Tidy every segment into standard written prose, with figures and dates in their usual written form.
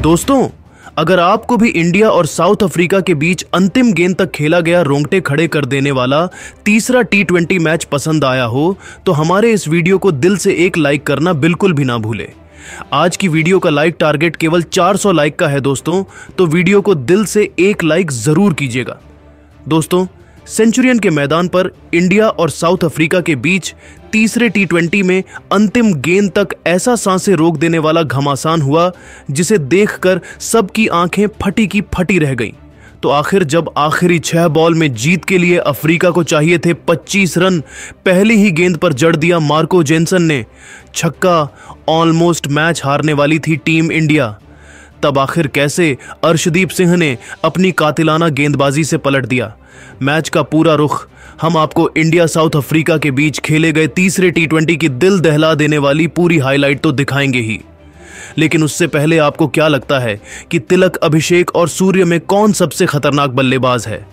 दोस्तों, अगर आपको भी इंडिया और साउथ अफ्रीका के बीच अंतिम गेंद तक खेला गया रोंगटे खड़े कर देने वाला तीसरा T20 मैच पसंद आया हो तो हमारे इस वीडियो को दिल से एक लाइक करना बिल्कुल भी ना भूले। आज की वीडियो का लाइक टारगेट केवल 400 लाइक का है दोस्तों, तो वीडियो को दिल से एक लाइक जरूर कीजिएगा। दोस्तों, सेंचुरियन के मैदान पर इंडिया और साउथ अफ्रीका के बीच तीसरे T20 में अंतिम गेंद तक ऐसा सांसें रोक देने वाला घमासान हुआ जिसे देखकर सबकी आंखें फटी की फटी रह गईं। तो आखिर जब आखिरी 6 बॉल में जीत के लिए अफ्रीका को चाहिए थे 25 रन, पहली ही गेंद पर जड़ दिया मार्को जेनसन ने छक्का। ऑलमोस्ट मैच हारने वाली थी टीम इंडिया। तब आखिर कैसे अर्शदीप सिंह ने अपनी कातिलाना गेंदबाजी से पलट दिया मैच का पूरा रुख। हम आपको इंडिया साउथ अफ्रीका के बीच खेले गए तीसरे T20 की दिल दहला देने वाली पूरी हाईलाइट तो दिखाएंगे ही, लेकिन उससे पहले आपको क्या लगता है कि तिलक, अभिषेक और सूर्य में कौन सबसे खतरनाक बल्लेबाज है?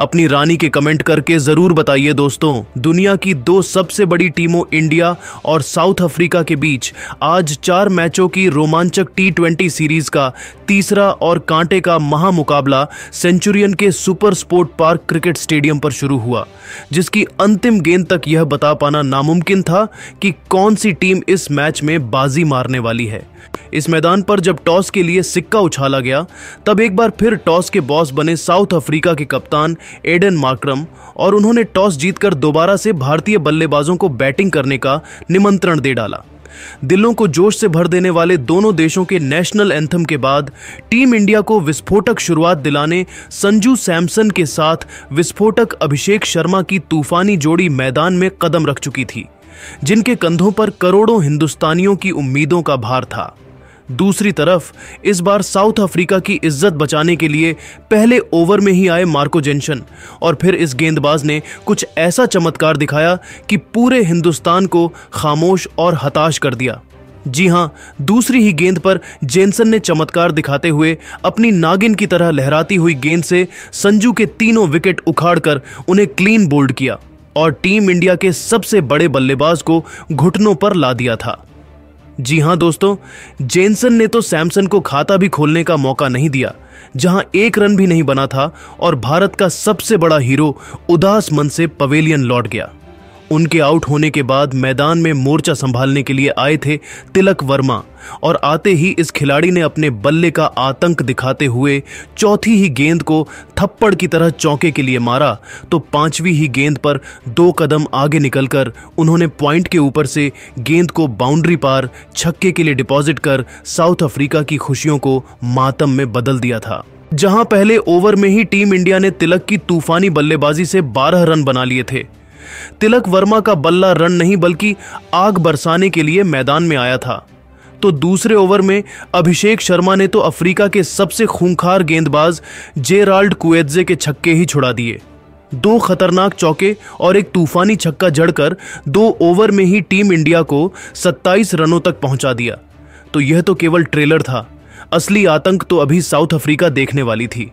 अपनी रानी के कमेंट करके जरूर बताइए। दोस्तों, दुनिया की 2 सबसे बड़ी टीमों इंडिया और साउथ अफ्रीका के बीच आज 4 मैचों की रोमांचक T20 सीरीज का तीसरा और कांटे का महामुकाबला सेंचुरियन के super sport park cricket stadium पर शुरू हुआ, जिसकी अंतिम गेंद तक यह बता पाना नामुमकिन था कि कौन सी टीम इस मैच में बाजी मारने वाली है। इस मैदान पर जब टॉस के लिए सिक्का उछाला गया, तब एक बार फिर टॉस के बॉस बने साउथ अफ्रीका के कप्तान एडन मार्करम, और उन्होंने टॉस जीतकर दोबारा से भारतीय बल्लेबाजों को बैटिंग करने का निमंत्रण दे डाला। दिलों को जोश से भर देने वाले दोनों देशों के नेशनल एंथम के बाद टीम इंडिया को विस्फोटक शुरुआत दिलाने संजू सैमसन के साथ विस्फोटक अभिषेक शर्मा की तूफानी जोड़ी मैदान में कदम रख चुकी थी, जिनके कंधों पर करोड़ों हिंदुस्तानियों की उम्मीदों का भार था। दूसरी तरफ इस बार साउथ अफ्रीका की इज्जत बचाने के लिए पहले ओवर में ही आए मार्को जेनसन, और फिर इस गेंदबाज ने कुछ ऐसा चमत्कार दिखाया कि पूरे हिंदुस्तान को खामोश और हताश कर दिया। जी हां, दूसरी ही गेंद पर जेनसन ने चमत्कार दिखाते हुए अपनी नागिन की तरह लहराती हुई गेंद से संजू के तीनों विकेट उखाड़कर उन्हें क्लीन बोल्ड किया और टीम इंडिया के सबसे बड़े बल्लेबाज को घुटनों पर ला दिया था। जी हां दोस्तों, जेनसन ने तो सैमसन को खाता भी खोलने का मौका नहीं दिया, जहां 1 रन भी नहीं बना था, और भारत का सबसे बड़ा हीरो उदास मन से पवेलियन लौट गया। उनके आउट होने के बाद मैदान में मोर्चा संभालने के लिए आए थे तिलक वर्मा, और आते ही इस खिलाड़ी ने अपने बल्ले का आतंक दिखाते हुए चौथी ही गेंद को थप्पड़ की तरह चौके के लिए मारा, तो 5वीं ही गेंद पर 2 कदम आगे निकलकर उन्होंने पॉइंट के ऊपर से गेंद को बाउंड्री पार छक्के के लिए डिपॉजिट कर साउथ अफ्रीका की खुशियों को मातम में बदल दिया था। जहां पहले ओवर में ही टीम इंडिया ने तिलक की तूफानी बल्लेबाजी से 12 रन बना लिए थे, तिलक वर्मा का बल्ला रन नहीं बल्कि आग बरसाने के लिए मैदान में आया था। तो दूसरे ओवर में अभिषेक शर्मा ने तो अफ्रीका के सबसे खूंखार गेंदबाज जेराल्ड कुएत्जे के छक्के ही छुड़ा दिए। 2 खतरनाक चौके और एक तूफानी छक्का जड़कर 2 ओवर में ही टीम इंडिया को 27 रनों तक पहुंचा दिया। तो यह तो केवल ट्रेलर था, असली आतंक तो अभी साउथ अफ्रीका देखने वाली थी।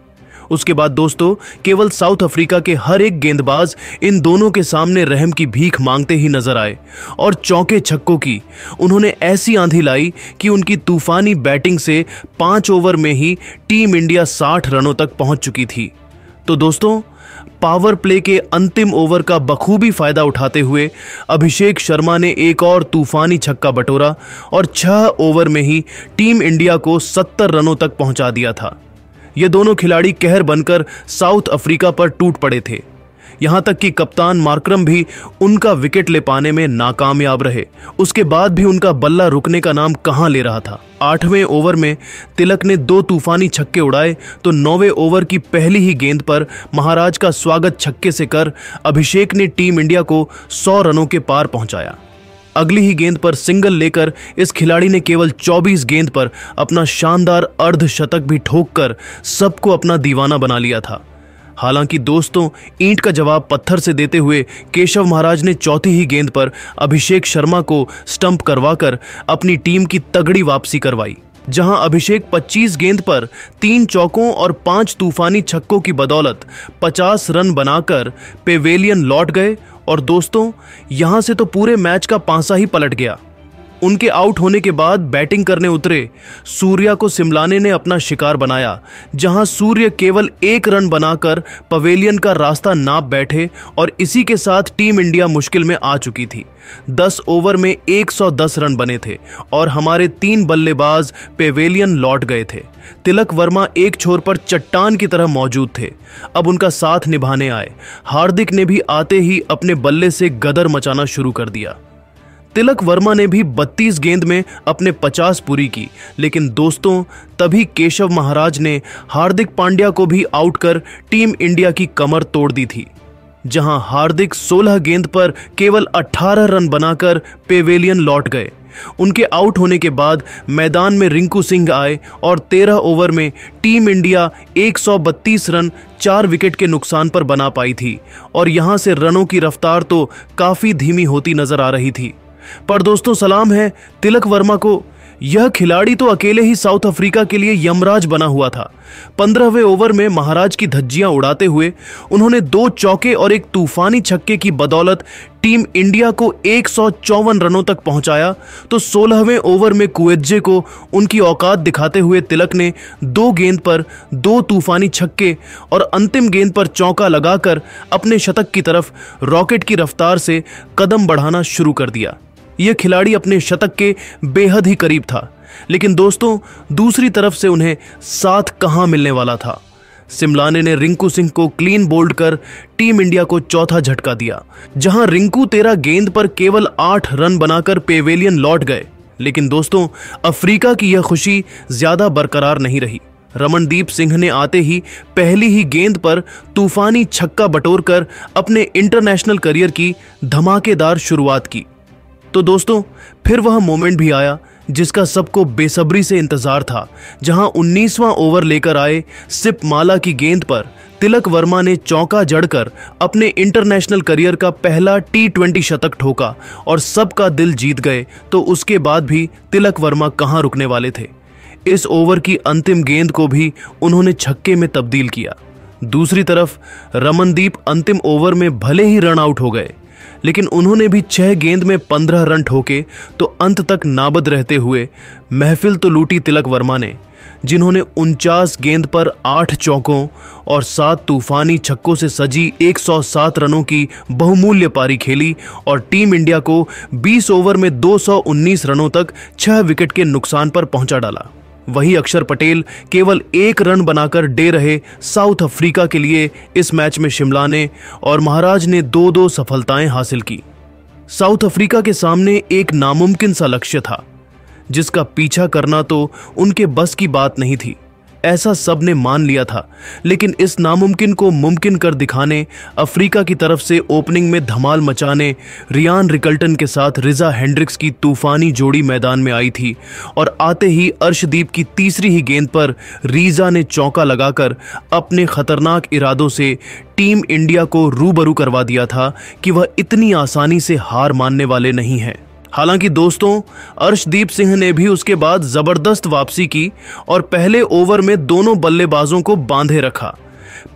उसके बाद दोस्तों, केवल साउथ अफ्रीका के हर एक गेंदबाज इन दोनों के सामने रहम की भीख मांगते ही नजर आए, और चौके छक्कों की उन्होंने ऐसी आंधी लाई कि उनकी तूफानी बैटिंग से 5 ओवर में ही टीम इंडिया 60 रनों तक पहुंच चुकी थी। तो दोस्तों, पावर प्ले के अंतिम ओवर का बखूबी फायदा उठाते हुए अभिषेक शर्मा ने एक और तूफानी छक्का बटोरा और 6 ओवर में ही टीम इंडिया को 70 रनों तक पहुंचा दिया था। ये दोनों खिलाड़ी कहर बनकर साउथ अफ्रीका पर टूट पड़े थे। यहां तक कि कप्तान मार्करम भी उनका विकेट ले पाने में नाकामयाब रहे। उसके बाद भी उनका बल्ला रुकने का नाम कहां ले रहा था। 8वें ओवर में तिलक ने 2 तूफानी छक्के उड़ाए, तो 9वें ओवर की पहली ही गेंद पर महाराज का स्वागत छक्के से कर अभिषेक ने टीम इंडिया को 100 रनों के पार पहुंचाया। अगली ही गेंद पर सिंगल लेकर इस खिलाड़ी ने केवल 24 गेंद पर अपना शानदार अर्धशतक भी ठोककर सबको अपना दीवाना बना लिया था। हालांकि दोस्तों, ईंट का जवाब पत्थर से देते हुए केशव महाराज ने चौथी ही गेंद पर अभिषेक शर्मा को स्टंप करवाकर अपनी टीम की तगड़ी वापसी करवाई, जहां अभिषेक 25 गेंद पर 3 चौकों और 5 तूफानी छक्कों की बदौलत 50 रन बनाकर पेवेलियन लौट गए। और दोस्तों, यहां से तो पूरे मैच का पांसा ही पलट गया। उनके आउट होने के बाद बैटिंग करने उतरे सूर्या को सिमलाने ने अपना शिकार बनाया, जहां सूर्य केवल 1 रन बनाकर पवेलियन का रास्ता नाप बैठे और इसी के साथ टीम इंडिया मुश्किल में आ चुकी थी। 10 ओवर में 110 रन बने थे और हमारे 3 बल्लेबाज पवेलियन लौट गए थे। तिलक वर्मा एक छोर पर चट्टान की तरह मौजूद थे, अब उनका साथ निभाने आए। हार्दिक ने भी आते ही अपने बल्ले से गदर मचाना शुरू कर दिया। तिलक वर्मा ने भी 32 गेंद में अपने 50 पूरी की, लेकिन दोस्तों तभी केशव महाराज ने हार्दिक पांड्या को भी आउट कर टीम इंडिया की कमर तोड़ दी थी। जहां हार्दिक 16 गेंद पर केवल 18 रन बनाकर पेवेलियन लौट गए। उनके आउट होने के बाद मैदान में रिंकू सिंह आए और 13 ओवर में टीम इंडिया 132 रन 4 विकेट के नुकसान पर बना पाई थी और यहां से रनों की रफ्तार तो काफी धीमी होती नजर आ रही थी। पर दोस्तों सलाम है तिलक वर्मा को, यह खिलाड़ी तो अकेले ही साउथ अफ्रीका के लिए यमराज बना हुआ था। 15वें ओवर में महाराज की धज्जियां उड़ाते हुए उन्होंने 2 चौके और एक तूफानी छक्के की बदौलत टीम इंडिया को 154 रनों तक पहुंचाया। तो 16वें ओवर में कुएज्जे को उनकी औकात दिखाते हुए तिलक ने 2 गेंद पर 2 तूफानी छक्के और अंतिम गेंद पर चौका लगाकर अपने शतक की तरफ रॉकेट की रफ्तार से कदम बढ़ाना शुरू कर दिया। यह खिलाड़ी अपने शतक के बेहद ही करीब था, लेकिन दोस्तों दूसरी तरफ से उन्हें साथ कहां मिलने वाला था। सिमलाने ने रिंकू सिंह को क्लीन बोल्ड कर टीम इंडिया को चौथा झटका दिया, जहां रिंकू 13 गेंद पर केवल 8 रन बनाकर पेवेलियन लौट गए। लेकिन दोस्तों अफ्रीका की यह खुशी ज्यादा बरकरार नहीं रही। रमनदीप सिंह ने आते ही पहली ही गेंद पर तूफानी छक्का बटोरकर अपने इंटरनेशनल करियर की धमाकेदार शुरुआत की। तो दोस्तों फिर वह मोमेंट भी आया जिसका सबको बेसब्री से इंतजार था, जहां 19वां ओवर लेकर आए सिप माला की गेंद पर तिलक वर्मा ने चौका जड़कर अपने इंटरनेशनल करियर का पहला T20 शतक ठोका और सबका दिल जीत गए। तो उसके बाद भी तिलक वर्मा कहां रुकने वाले थे। इस ओवर की अंतिम गेंद को भी उन्होंने छक्के में तब्दील किया। दूसरी तरफ रमनदीप अंतिम ओवर में भले ही रन आउट हो गए, लेकिन उन्होंने भी 6 गेंद में 15 रन ठोके तो अंत तक नाबद रहते हुए महफिल तो लूटी तिलक वर्मा ने, जिन्होंने 49 गेंद पर 8 चौकों और 7 तूफानी छक्कों से सजी 107 रनों की बहुमूल्य पारी खेली और टीम इंडिया को 20 ओवर में 219 रनों तक 6 विकेट के नुकसान पर पहुंचा डाला। वही अक्षर पटेल केवल 1 रन बनाकर डे रहे साउथ अफ्रीका के लिए इस मैच में शिमलाने और महाराज ने 2-2 सफलताएं हासिल की। साउथ अफ्रीका के सामने एक नामुमकिन सा लक्ष्य था, जिसका पीछा करना तो उनके बस की बात नहीं थी, ऐसा सब ने मान लिया था। लेकिन इस नामुमकिन को मुमकिन कर दिखाने अफ्रीका की तरफ से ओपनिंग में धमाल मचाने रियान रिकल्टन के साथ रिजा हेंड्रिक्स की तूफानी जोड़ी मैदान में आई थी और आते ही अर्शदीप की तीसरी ही गेंद पर रीजा ने चौका लगाकर अपने खतरनाक इरादों से टीम इंडिया को रूबरू करवा दिया था कि वह इतनी आसानी से हार मानने वाले नहीं हैं। हालांकि दोस्तों अर्शदीप सिंह ने भी उसके बाद जबरदस्त वापसी की और पहले ओवर में दोनों बल्लेबाजों को बांधे रखा।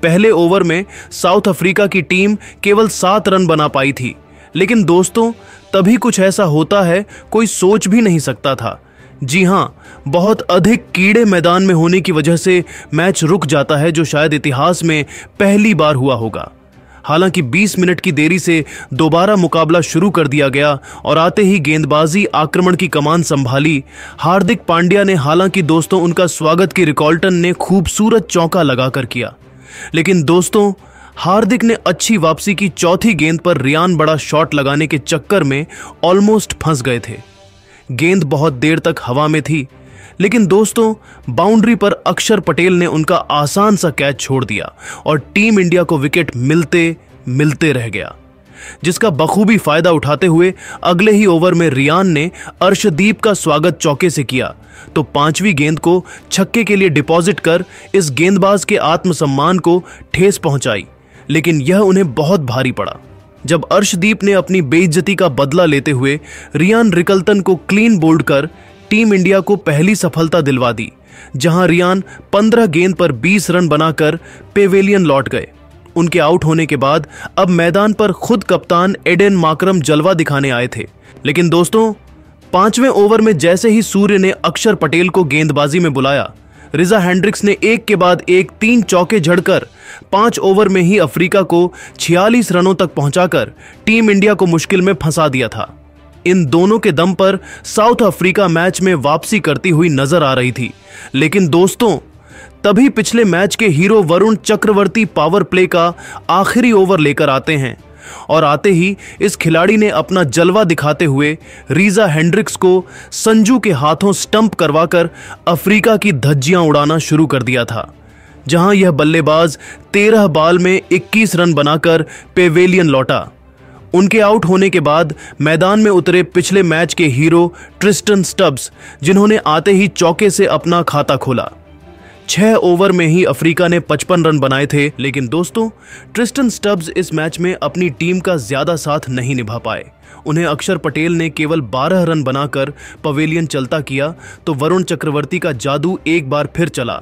पहले ओवर में साउथ अफ्रीका की टीम केवल 7 रन बना पाई थी, लेकिन दोस्तों तभी कुछ ऐसा होता है कोई सोच भी नहीं सकता था। जी हां, बहुत अधिक कीड़े मैदान में होने की वजह से मैच रुक जाता है, जो शायद इतिहास में पहली बार हुआ होगा। हालांकि 20 मिनट की देरी से दोबारा मुकाबला शुरू कर दिया गया और आते ही गेंदबाजी आक्रमण की कमान संभाली हार्दिक पांड्या ने। हालांकि दोस्तों उनका स्वागत की रिकॉल्टन ने खूबसूरत चौका लगाकर किया, लेकिन दोस्तों हार्दिक ने अच्छी वापसी की चौथी गेंद पर रियान बड़ा शॉट लगाने के चक्कर में ऑलमोस्ट फंस गए थे। गेंद बहुत देर तक हवा में थी, लेकिन दोस्तों बाउंड्री पर अक्षर पटेल ने उनका आसान सा कैच छोड़ दिया और टीम इंडिया को विकेट मिलते मिलते रह गया, जिसका बखूबी फायदा उठाते हुए अगले ही ओवर में रियान ने अर्शदीप का स्वागत चौके से किया तो 5वीं गेंद को छक्के के लिए डिपॉजिट कर इस गेंदबाज के आत्मसम्मान को ठेस पहुंचाई, लेकिन यह उन्हें बहुत भारी पड़ा जब अर्शदीप ने अपनी बेइज्जती का बदला लेते हुए रियान रिकल्टन को क्लीन बोल्ड कर टीम इंडिया को पहली सफलता दिलवा दी, जहां रियान 15 गेंद पर 20 रन बनाकर पेवेलियन लौट गए। उनके आउट होने के बाद अब मैदान पर खुद कप्तान एडेन माकरम जलवा दिखाने आए थे, लेकिन दोस्तों 5वें ओवर में जैसे ही सूर्य ने अक्षर पटेल को गेंदबाजी में बुलाया, रिजा हेंड्रिक्स ने एक के बाद एक 3 चौके झड़कर 5 ओवर में ही अफ्रीका को 46 रनों तक पहुंचाकर टीम इंडिया को मुश्किल में फंसा दिया था। इन दोनों के दम पर साउथ अफ्रीका मैच में वापसी करती हुई नजर आ रही थी। लेकिन दोस्तों, तभी पिछले मैच के hero Varun Chakravarthy power play का आखिरी ओवर लेकर आते हैं और आते ही इस खिलाड़ी ने अपना जलवा दिखाते हुए रिजा हेंड्रिक्स को संजू के हाथों स्टंप करवाकर अफ्रीका की धज्जियां उड़ाना शुरू कर दिया था, जहां यह बल्लेबाज 13 बॉल में 21 रन बनाकर पेवेलियन लौटा। उनके आउट होने के बाद मैदान में उतरे पिछले मैच के हीरो ट्रिस्टन स्टब्स, जिन्होंने आते ही चौके से अपना खाता खोला। 6 ओवर में ही अफ्रीका ने 55 रन बनाए थे। लेकिन दोस्तों, ट्रिस्टन स्टब्स इस मैच में अपनी टीम का ज्यादा साथ नहीं निभा पाए। उन्हें अक्षर पटेल ने केवल 12 रन बनाकर पवेलियन चलता किया, तो वरुण चक्रवर्ती का जादू एक बार फिर चला।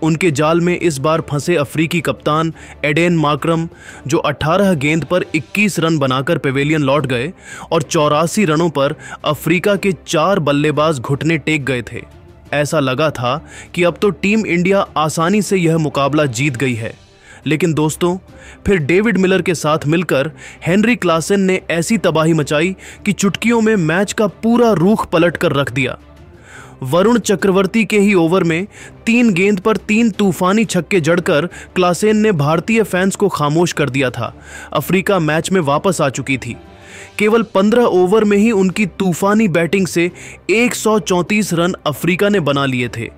उनके जाल में इस बार फंसे अफ्रीकी कप्तान एडेन मार्करम, जो 18 गेंद पर 21 रन बनाकर पवेलियन लौट गए और 84 रनों पर अफ्रीका के 4 बल्लेबाज घुटने टेक गए थे। ऐसा लगा था कि अब तो टीम इंडिया आसानी से यह मुकाबला जीत गई है। लेकिन दोस्तों, फिर डेविड मिलर के साथ मिलकर हेनरी क्लासन ने ऐसी तबाही मचाई कि चुटकियों में मैच का पूरा रुख पलट कर रख दिया। वरुण चक्रवर्ती के ही ओवर में 3 गेंद पर 3 तूफानी छक्के जड़कर क्लासेन ने भारतीय फैंस को खामोश कर दिया था। अफ्रीका मैच में वापस आ चुकी थी। केवल 15 ओवर में ही उनकी तूफानी बैटिंग से 134 रन अफ्रीका ने बना लिए थे।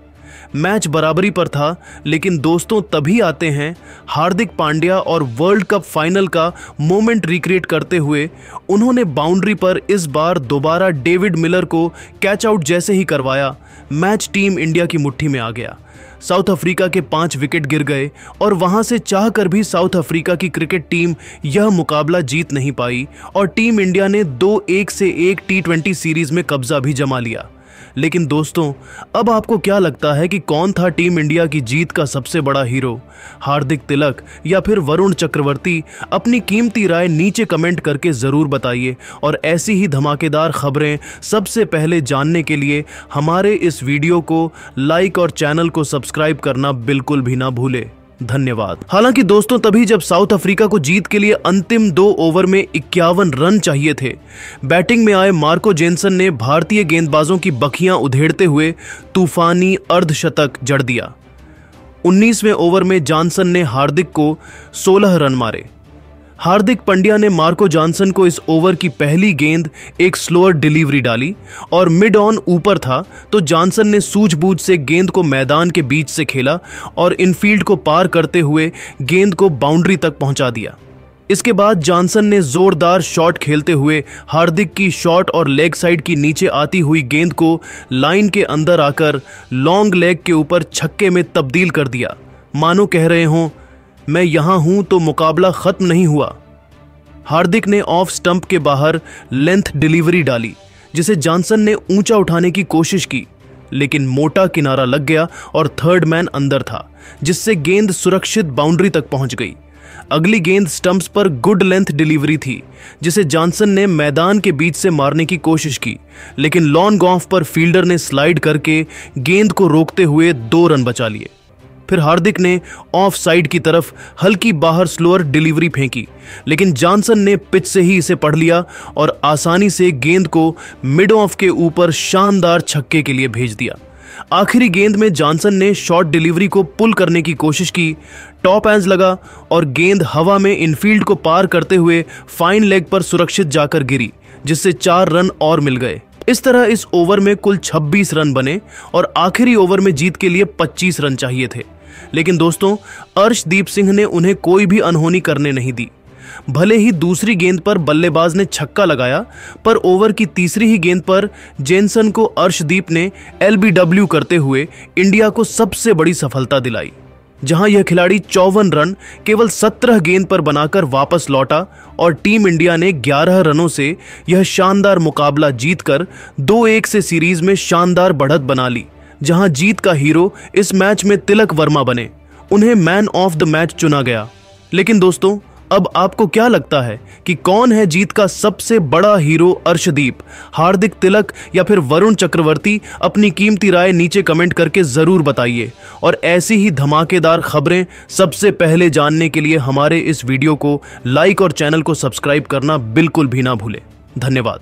मैच बराबरी पर था। लेकिन दोस्तों, तभी आते हैं हार्दिक पांड्या और वर्ल्ड कप फाइनल का मोमेंट रिक्रिएट करते हुए उन्होंने बाउंड्री पर इस बार दोबारा डेविड मिलर को कैच आउट जैसे ही करवाया, मैच टीम इंडिया की मुट्ठी में आ गया। साउथ अफ्रीका के 5 विकेट गिर गए और वहां से चाहकर भी साउथ अफ्रीका की क्रिकेट टीम यह मुकाबला जीत नहीं पाई और टीम इंडिया ने 2-1 से 1 T20 सीरीज में कब्जा भी जमा लिया। लेकिन दोस्तों, अब आपको क्या लगता है कि कौन था टीम इंडिया की जीत का सबसे बड़ा हीरो, हार्दिक तिलक या फिर वरुण चक्रवर्ती? अपनी कीमती राय नीचे कमेंट करके ज़रूर बताइए और ऐसी ही धमाकेदार खबरें सबसे पहले जानने के लिए हमारे इस वीडियो को लाइक और चैनल को सब्सक्राइब करना बिल्कुल भी ना भूले। धन्यवाद। हालांकि दोस्तों, तभी जब साउथ अफ्रीका को जीत के लिए अंतिम 2 ओवर में 51 रन चाहिए थे, बैटिंग में आए मार्को जेनसन ने भारतीय गेंदबाजों की बखियां उधेड़ते हुए तूफानी अर्धशतक जड़ दिया। 19वें ओवर में जॉनसन ने हार्दिक को 16 रन मारे। हार्दिक पांड्या ने मार्को जॉनसन को इस ओवर की पहली गेंद एक स्लोअर डिलीवरी डाली और मिड ऑन ऊपर था, तो जॉनसन ने सूझबूझ से गेंद को मैदान के बीच से खेला और इनफील्ड को पार करते हुए गेंद को बाउंड्री तक पहुंचा दिया। इसके बाद जॉनसन ने जोरदार शॉट खेलते हुए हार्दिक की शॉट और लेग साइड की नीचे आती हुई गेंद को लाइन के अंदर आकर लॉन्ग लेग के ऊपर छक्के में तब्दील कर दिया। मानो कह रहे हों, मैं यहां हूं तो मुकाबला खत्म नहीं हुआ। हार्दिक ने ऑफ स्टंप के बाहर लेंथ डिलीवरी डाली, जिसे जॉनसन ने ऊंचा उठाने की कोशिश की, लेकिन मोटा किनारा लग गया और थर्ड मैन अंदर था, जिससे गेंद सुरक्षित बाउंड्री तक पहुंच गई। अगली गेंद स्टंप्स पर गुड लेंथ डिलीवरी थी, जिसे जॉनसन ने मैदान के बीच से मारने की कोशिश की, लेकिन लॉन्ग ऑफ पर फील्डर ने स्लाइड करके गेंद को रोकते हुए 2 रन बचा लिए। फिर हार्दिक ने ऑफ साइड की तरफ हल्की बाहर स्लोअर डिलीवरी फेंकी, लेकिन जॉनसन ने पिच से ही इसे पढ़ लिया और आसानी से गेंद को मिड ऑफ के ऊपर शानदार छक्के के लिए भेज दिया। आखिरी गेंद में जॉनसन ने शॉर्ट डिलीवरी को पुल करने की कोशिश की, टॉप एज लगा और गेंद हवा में इनफील्ड को पार करते हुए फाइन लेग पर सुरक्षित जाकर गिरी, जिससे 4 रन और मिल गए। इस तरह इस ओवर में कुल 26 रन बने और आखिरी ओवर में जीत के लिए 25 रन चाहिए थे। लेकिन दोस्तों, अर्शदीप सिंह ने उन्हें कोई भी अनहोनी करने नहीं दी। भले ही दूसरी गेंद पर बल्लेबाज ने छक्का लगाया, पर ओवर की तीसरी ही गेंद पर जेनसन को अर्शदीप ने LBW करते हुए इंडिया को सबसे बड़ी सफलता दिलाई, जहां यह खिलाड़ी 54 रन केवल 17 गेंद पर बनाकर वापस लौटा और टीम इंडिया ने 11 रनों से यह शानदार मुकाबला जीतकर 2-1 से सीरीज में शानदार बढ़त बना ली, जहां जीत का हीरो इस मैच में तिलक वर्मा बने। उन्हें मैन ऑफ द मैच चुना गया। लेकिन दोस्तों, अब आपको क्या लगता है कि कौन है जीत का सबसे बड़ा हीरो? अर्शदीप, हार्दिक तिलक या फिर वरुण चक्रवर्ती? अपनी कीमती राय नीचे कमेंट करके जरूर बताइए। और ऐसी ही धमाकेदार खबरें सबसे पहले जानने के लिए हमारे इस वीडियो को लाइक और चैनल को सब्सक्राइब करना बिल्कुल भी ना भूलें। धन्यवाद।